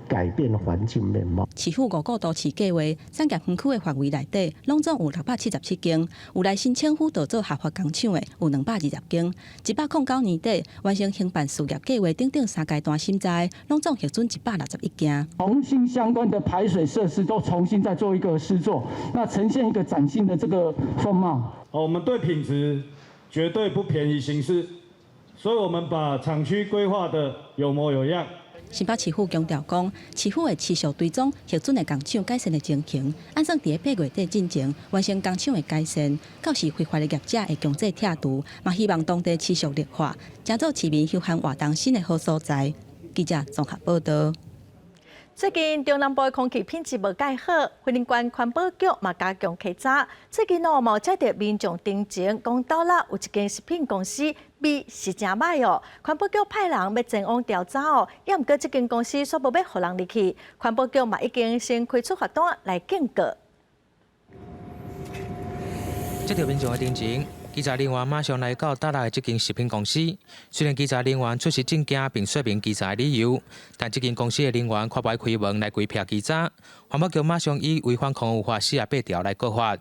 改变环境面貌。市府五股都市计划产业园区的范围内底，拢总有677间，有来申请辅导做合法工厂的有220间。109年底完成兴办事业计划等等3阶段审查，拢总核准161间。重新相关的排水设施都重新再做一个施作，那呈现一个崭新的这个风貌。我们对品质绝对不便宜行事，所以我们把厂区规划的有模有样。新北市府强调讲，市府会持续追踪核准的工厂改善的情形，按算伫8月底进前完成工厂的改善，到时非法的业者会强制拆除，嘛希望当地持续绿化，加做市民休闲活动新的好所在。记者综合报道。最近中南部的空气品质无介好，花莲县环保局嘛加强稽查。最近冇接到民众定情，讲到啦有一间食品公司味是真歹哦。环保局派人要前往调查哦，也毋过这间公司说无要互人入去。环保局嘛已经先开出罚单来警告。接到民众的定情，稽查人员马上来到搭来这间食品公司，虽然稽查人员出示证件并说明稽查的理由，但这间公司的人员却不开门来规避稽查，环保局马上以违反空污法48条来告发。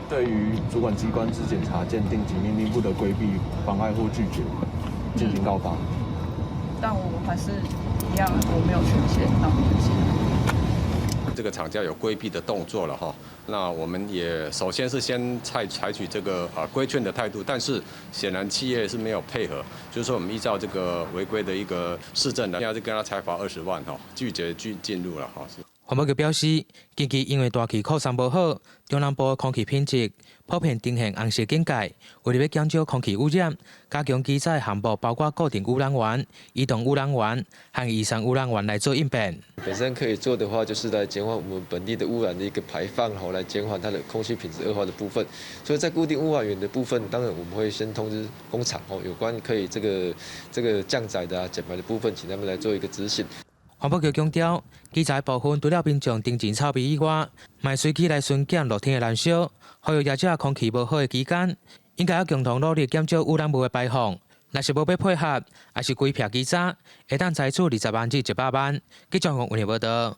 对于主管机关之检查、鉴定及命令不得规避、妨碍或拒绝，进行告发。但我还是一样，我没有权限到这些。这个厂家有规避的动作了哈，那我们也首先是先采取这个规劝的态度，但是显然企业是没有配合，就是说我们依照这个违规的一个事证的，现在是跟他裁罚20万哈，拒绝进入了哈。环保局表示，近期因为大气扩散不好，中南部空气品质普遍呈现红色警戒。为了要减少空气污染，加强机载项目包括固定污染源、移动污染源和异常污染源来做应变。本身可以做的话，就是来减缓我们本地的污染的一个排放，好来减缓它的空气品质恶化的部分。所以在固定污染源的部分，当然我们会先通知工厂哦，有关可以这个降载的减排的部分，请他们来做一个执行。环保局强调，机材部分除了民众定期臭味以外，卖随机来巡检露天的燃烧，呼吁业者空气无好的期间，应该要共同努力减少污染物的排放。若是无要配合，还是规避稽查，会当裁处20万至100万。记者王文报道。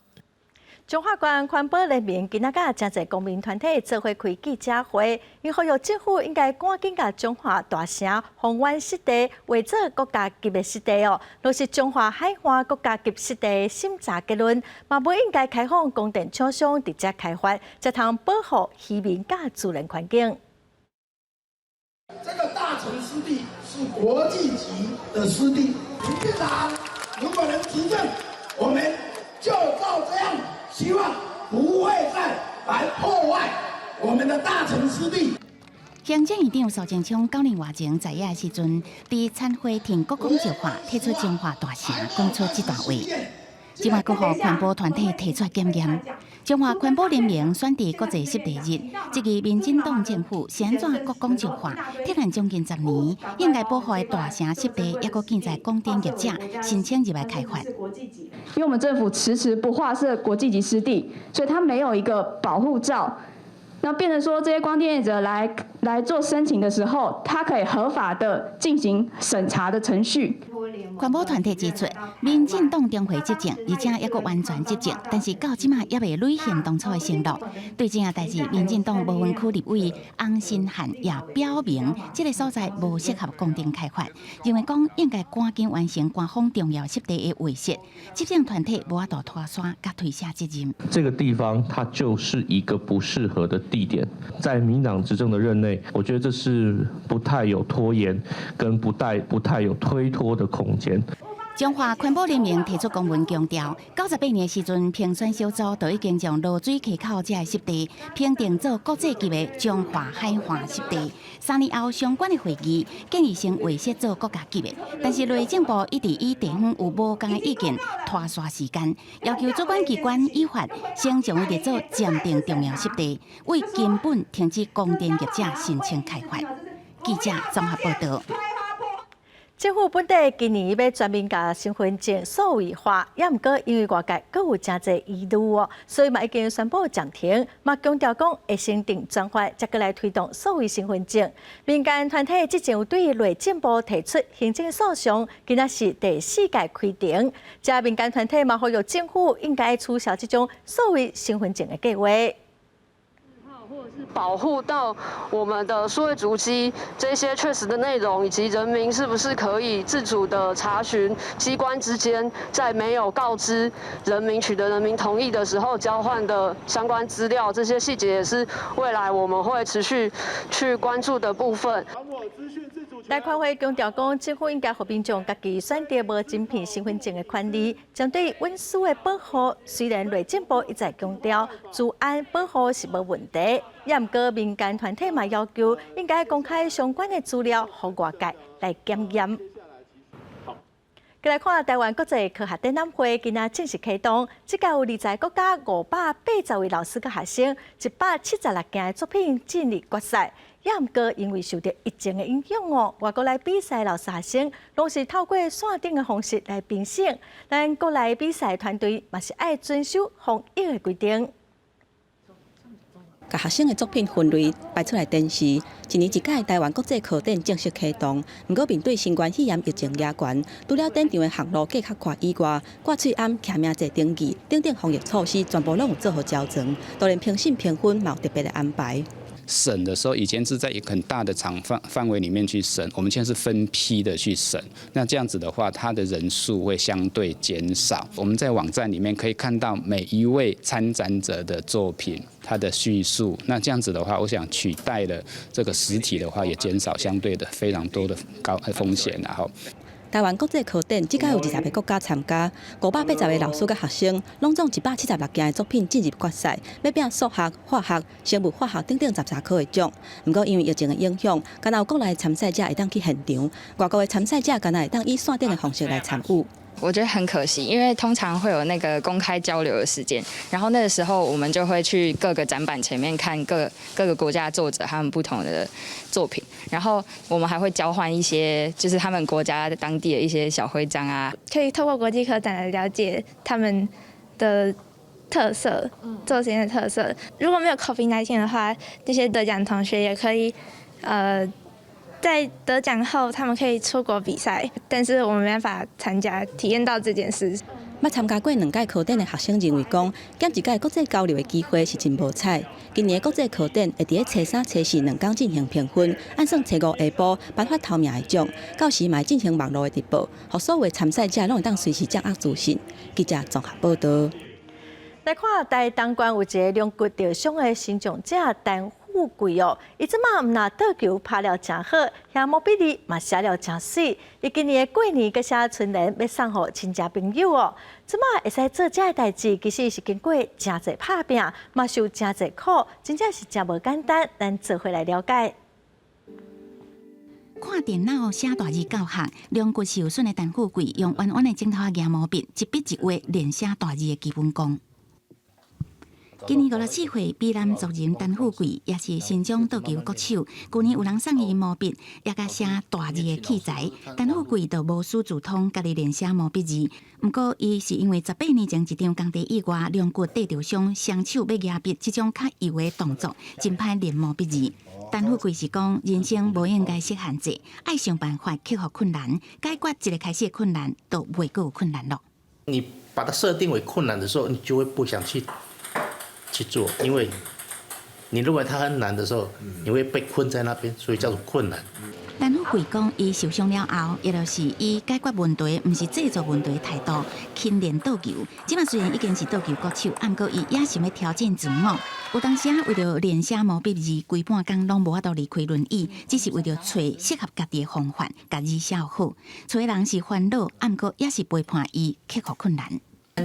中华关环保人民今仔日真侪公民团体做伙开记者会，因呼吁政府应该赶紧甲中华大城宏远湿地划做国家级的湿地哦，落实中华海岸国家级湿地审查结论，嘛不应该开放供电厂商直接开发，才通保护渔民甲自然环境。这个大城湿地是国际级的湿地，民进党如果能执政，我们就照这样。希望不会再来破坏我们的大城湿地。行政院长苏贞昌9年外前在野时阵，伫参会听国公计划提出中华大城，讲出这段话。今晚阁予环保团体提出检验。中华环保联盟选伫国际湿地日，这个民进党政府是安怎国公计划提案将近10年，应该保护的大城湿地，也阁建在供电业者申请入来开发。因为我们政府迟迟不划设国际级湿地，所以它没有一个保护罩。那变成说，这些光电业者来做申请的时候，他可以合法的进行审查的程序。环保团体指出，民进党重回执政，而且也阁完全执政，但是到即马也未履行当初的承诺。对这样代志，民进党无分区立委翁新汉也表明，这个所在无适合供电开发，认为讲应该赶紧完成官方重要湿地的维设。执政团体无法度拖沙，甲推卸责任。这个地方它就是一个不适合的地点，在民党执政的任内，我觉得这是不太有拖延，跟不太有推脱的空间。中华环保联盟提出公文强调，98年时阵评选小组就已经将罗水溪口这个湿地评定做国际级的中华海岸湿地。3年后相关的会议建议先划设做国家级的，但是内政部一直以地方有无共的意见拖刷时间，要求主管机关依法先将伊列做鉴定重要湿地，为根本停止供电业者申请开发。记者综合报道。政府本地今年要全面把身份证数位化，也毋过因为外界阁有真侪疑虑哦，所以嘛已经宣布暂停。嘛强调讲会先定专法，才过来推动数位身份证。民间团体之前有对内政部提出行政诉讼，今仔是第4届开庭。这民间团体嘛呼吁政府应该取消这种数位身份证的计划。保护到我们的数位足迹这些确实的内容，以及人民是不是可以自主的查询机关之间在没有告知人民、取得人民同意的时候交换的相关资料，这些细节也是未来我们会持续去关注的部分。大款会强调讲，政府应该让民众家己选择无晶片身份证的权利。针对隐私的保护，虽然内政部一再强调治安保护是无问题，也毋过民间团体嘛要求应该公开相关的资料，让外界来检验。再来看台湾国际科学展览会，今仔正式启动。这届有20个国家580位老师甲学生，176件作品进入决赛。也毋过，因为受到疫情的影响哦，外国来比赛老师学生拢是透过线顶的方式来评审。咱国内比赛团队嘛是爱遵守防疫的规定。把学生的作品分类摆出来展示。一年一届台湾国际课展正式启动，不过面对新冠肺炎疫情压悬，除了展场的项目计较快以外，挂喙암、徛名册登记等等防疫措施，全部拢有做好调整。当然，评审评分嘛有特别的安排。审的时候，以前是在一个很大的范围里面去审，我们现在是分批的去审。那这样子的话，它的人数会相对减少。我们在网站里面可以看到每一位参展者的作品，它的叙述。那这样子的话，我想取代了这个实体的话，也减少相对的非常多的风险，然后。台湾国际课展即届有20个国家参加，580个老师甲学生，拢总176件的作品进入决赛，要拼数学、化学、生物化学等等13科的奖。不过因为疫情的影响，敢若有国内参赛者会当去现场，外国的参赛者敢若会当以线顶的方式来参与。我觉得很可惜，因为通常会有那个公开交流的时间，然后那个时候我们就会去各个展板前面看各个国家的作者他们不同的作品，然后我们还会交换一些就是他们国家当地的一些小徽章啊，可以透过国际科展来了解他们的特色，做实验的特色。如果没有 COVID-19 的话，这些得奖同学也可以在得奖后，他们可以出国比赛，但是我们没办法参加，体验到这件事。捌参加过2届课展的学生认为讲，减一届国际交流的机会是真无彩。今年的国际课展会伫初3、初42天进行评分，按算初5下晡颁发头名的奖，到时嘛会进行网络的直播，让所有的参赛者拢会当随时掌握资讯。记者综合报道。来看台东县有一个两骨受伤的新长者陈富贵哦，伊即马毋拿倒球拍了真好，遐毛笔字嘛写了真水。伊今年的过年佮写春联要送互亲戚朋友哦。即马会使做这个代志，其实是经过真侪打拼，嘛受真侪苦，真正是真无简单。咱做伙来了解。看电脑写大字教学，两骨受损的陈富贵用弯弯的镜头牙毛笔一笔一画练写大字的基本功。今年57岁，美男族人陈富贵也是新疆倒球国手。去年有人送伊毛笔，也甲写大字的器材。陈富贵就无师自通，家己练写毛笔字。不过，伊是因为18年前一场工地意外，两骨跌着伤，双手要压笔，这种较幼的动作，真歹练毛笔字。陈富贵是讲，人生无应该设限制，爱想办法克服困难，解决一个开始的困难，就袂阁有困难咯。你把它设定为困难的时候，你就会不想去做，因为你认为它很难的时候，你会被困在那边，所以叫做困难。陈富贵讲，伊受伤了后，也就是伊解决问题，毋是制作问题的态度，勤练倒球。即马虽然已经是倒球国手，不过伊也想要挑战自我。有当时为了练写毛笔字，规半工拢无法度离开轮椅，只是为了找适合家己的方法，家己写好。找人是烦恼，不过也是陪伴伊克服困难。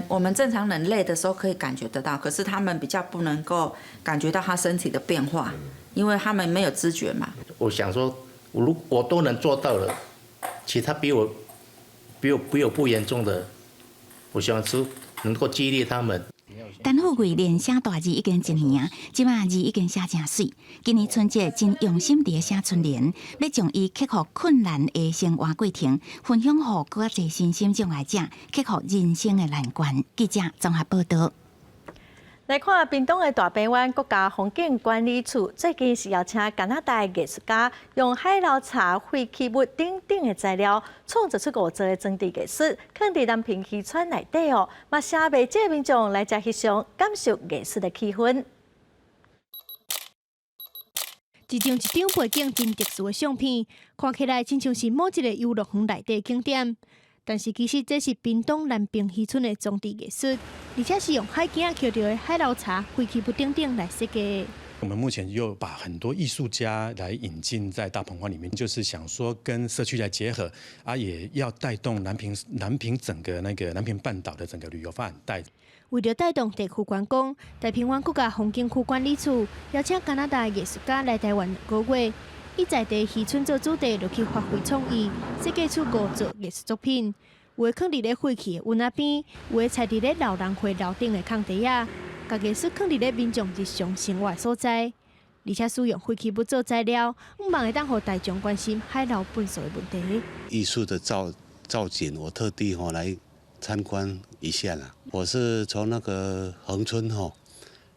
我们正常人累的时候可以感觉得到，可是他们比较不能够感觉到他身体的变化，因为他们没有知觉嘛。我想说，我都能做到了，其他比我不严重的，我希望是能够激励他们。陈富贵练写大字已经1年，即马字已经写真水。今年春节真用心伫写春联，要将伊克服困难的生活过程，分享予更侪身心障碍者，克服人生的难关。记者综合报道。来看屏东的大平湾国家风景管理处，最近是邀请加拿大的艺术家，用海捞茶、废弃物等等的材料，创作出5座的装置艺术，放伫南平渔村内底哦，嘛写未这民众来遮翕相，感受艺术的气氛。一张背景真特殊的相片，看起来亲像是某一个游乐园内底的景点。但是其实这是屏东南平渔村的装置艺术，而且是用海景捡到的海捞茶、废弃物等等来设计。我们目前又把很多艺术家来引进在大鹏湾里面，就是想说跟社区来结合啊，也要带动南平整个那个南平半岛的整个旅游发展带。为了带动地区观光，大平湾国家风景区管理处邀请加拿大艺术家来台湾2个月。以在地渔村做主题，就去发挥创意，设计出5座艺术作品。有的放伫咧废弃的运仔边，有的踩伫咧老人会楼顶的空地啊，甲艺术放伫咧民众日常生活所在，而且使用废弃物做材料，希望会当互大众关心海捞粪扫的问题。艺术的造景，我特地来参观一下啦。我是从那个恒春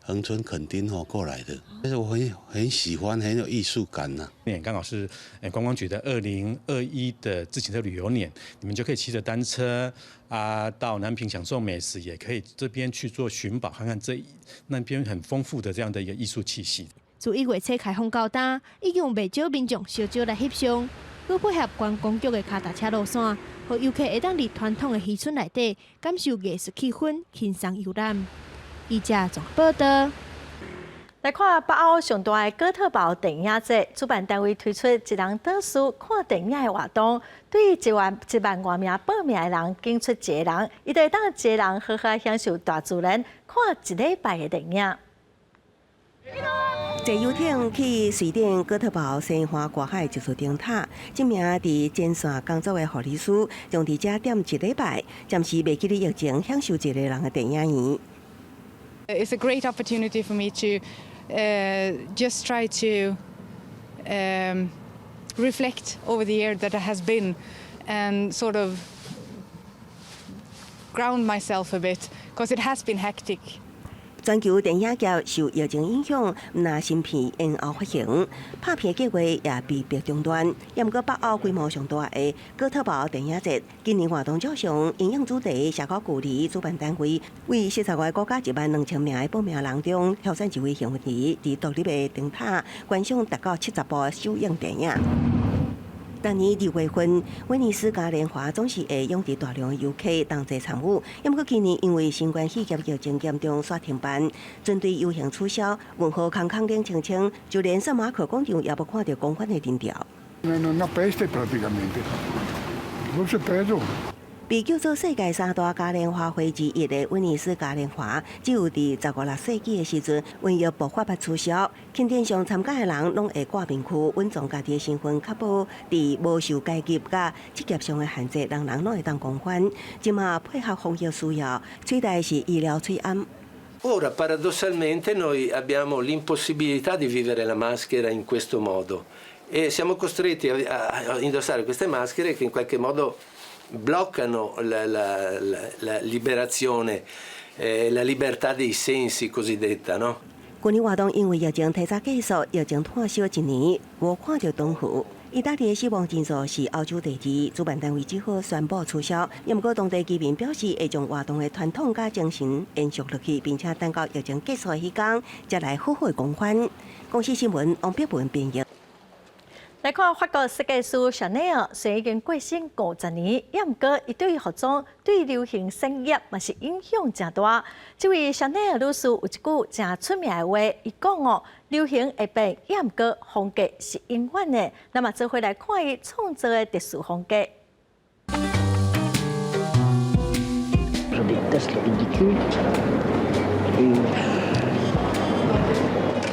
恒春垦丁过来的，但是我很喜欢，很有艺术感呐。年刚好是观光局的2021的自行车旅游年，你们就可以骑着单车啊到南平享受美食，也可以这边去做寻宝，看看那边很丰富的这样的一个艺术气息。自1月初开放到今，已经有不少民众烧酒来翕相，佮配合观光局的脚踏车路线，让游客会当伫传统的渔村内底感受艺术气氛，轻松游览。记者综合报道。来看北欧上大的哥特堡电影节，主办单位推出一人倒数看电影的活动，对1万外名报名的人拣出1个人，伊就会当1个人好好享受大自然，看1礼拜的电影。坐游艇去瑞典哥特堡西花国海一座灯塔，这名伫前线工作的护理师，将伫遮点1礼拜，暂时袂记哩疫情，享受1个人的电影园。It's a great opportunity for me to just try to reflect over the year that has been and sort of ground myself a bit because it has been hectic. 全球电影业受疫情影响，那新片延后发行，拍片计划也被迫中断。也毋过北欧规模上大的哥特堡电影节，今年活动照常，营养主题社交距离主办单位为40个国家12000名的报名人中挑选1位幸运儿，伫独立的灯塔观赏达到70部首映电影。当年2月份，威尼斯嘉年华总是会涌入大量的游客同齐参与。也不过今年因为新冠肺炎疫情严重煞停办，针对游行取消，文化空空冷清清，就连圣马可广场也无看到公款的人潮。Non ha peste praticamente, non si è preso. 被叫做世界3大嘉年华会之一的威尼斯嘉年华，只有伫15、16世纪的时阵，因疫爆发捌取消。庆典上参加的人拢会挂面躯，稳重家己的身份，确保伫无受阶级甲职业上的限制，人人拢会当公款。即马配合防疫需要，取代是医疗催安。Ora, paradossalmente, noi abbiamo l'impossibilità di vivere la maschera in questo modo e siamo costretti a indossare queste maschere che in qualche modo bloccano la liberazione, la libertà dei sensi cosiddetta, no? 今年活动因为疫情提早结束，疫情拖烧1年，无看到东湖。意大利的死亡人数是欧洲第2，主办单位只好宣布取消。也毋过当地居民表示会将活动的传统甲精神延续落去，并且等到疫情结束的迄天，才来好好公款。公司新闻王碧文编译。来看法国设计师Chanel，虽然已经过身50年，也毋过伊对服装、对流行产业嘛是影响真大。这位Chanel女士有一句真出名的话，伊讲哦，流行会变，也毋过风格是永远的。那么做回来看伊创造的特殊风格。Je déteste le ridicule. Et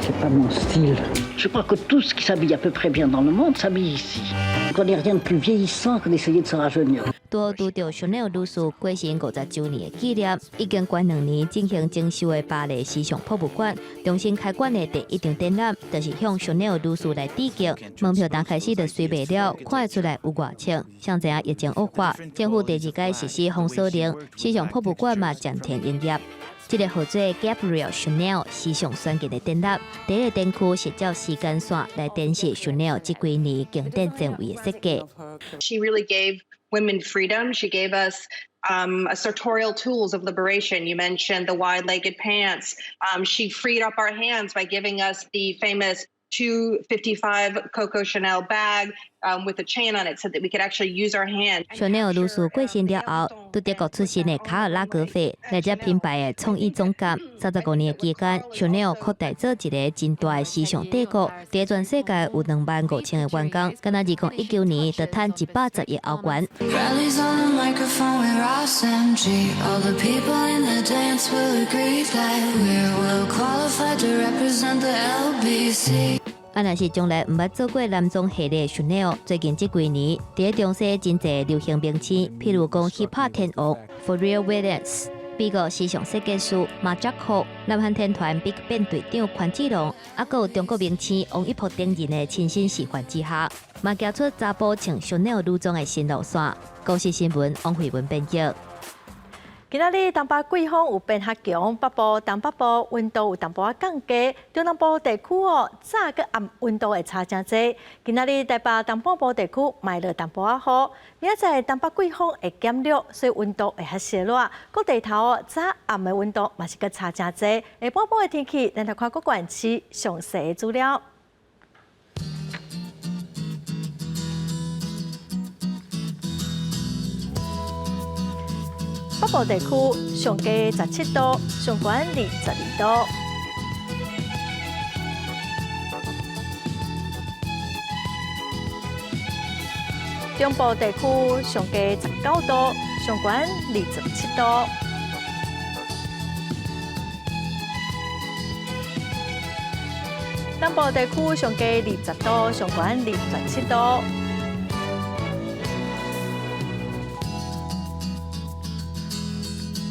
c'est pas mon style. Je crois que tous qui s'habillent à peu près bien dans le monde s'habillent ici. Je connais rien de plus vieillissant que d'essayer de se rajeunir. 多拄到Chanel女士过身50周年的纪念，已经关2年进行整修的巴黎时尚博物馆，重新开馆的第1场展览，就是向Chanel女士来致敬。门票刚开始就随卖了，看得出来有偌清。像知影疫情恶化，政府第2届实施封锁令，时尚博物馆嘛暂停营业。这个号做 Gabrielle Chanel 时尚选举的展览，第1个展区是照时间线来展示 Chanel 这几年经典前卫的设计。She really gave women freedom. She gave us sartorial tools of liberation. You mentioned the wide-legged pants. She freed up our hands by giving us the famous $255 Coco Chanel bag with a chain on it so that we could actually use our hand. Chanel 女士过身了后，对德国出身的卡尔拉格菲来这品牌的创意总监，35年的期间 ，Chanel 扩大做一个真大的时尚帝国，在全世界有25000个员工，敢若2019年就赚110亿欧元。Rallies on the microphone with Ross MG. All the people in the dance will agree that we're well qualified to represent the LBC. 若是从来毋捌做过男装系列 Chanel， 最近这几年伫中西真侪流行名星，譬如讲 Hip Hop 天王 Pharrell Williams， 美国时尚设计师马扎克，南韩天团 BigBang 队长权志龙，还有中国明星王一博等人的亲身示范之下，嘛行出查甫穿 Chanel 女装的新路线。公司新闻王慧文编辑。今仔日东北季风有变较强，北部、东北部温度有淡薄仔降低，中南部地区早佮暗温度会差真济。今仔日台北东半部地区卖落淡薄仔雨，明仔载东北季风会减弱，所以温度会较热热。各地头早暗的温度嘛是佮差真济。下半部的天气，咱来看各县市详细的资料。北部地区上低17度，上悬22度。中部地区上低19度，上悬27度。南部地区上低20度，上悬27度。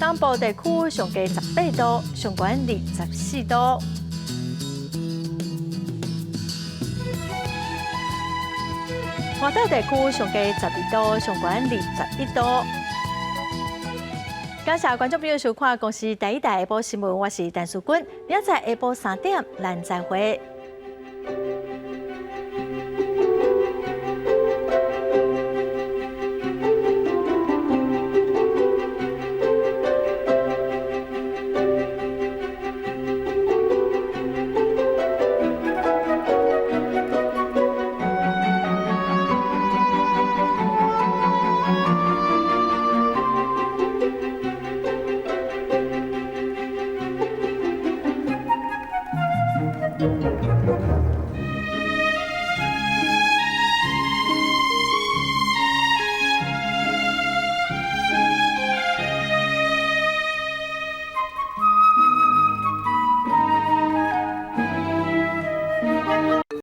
东部地区上低18度，上悬24度。华岛地区上低12度，上悬21度。感谢观众朋友收看《公视第一台下晡新闻》，我是陈淑君。明仔载下晡3点，咱再会。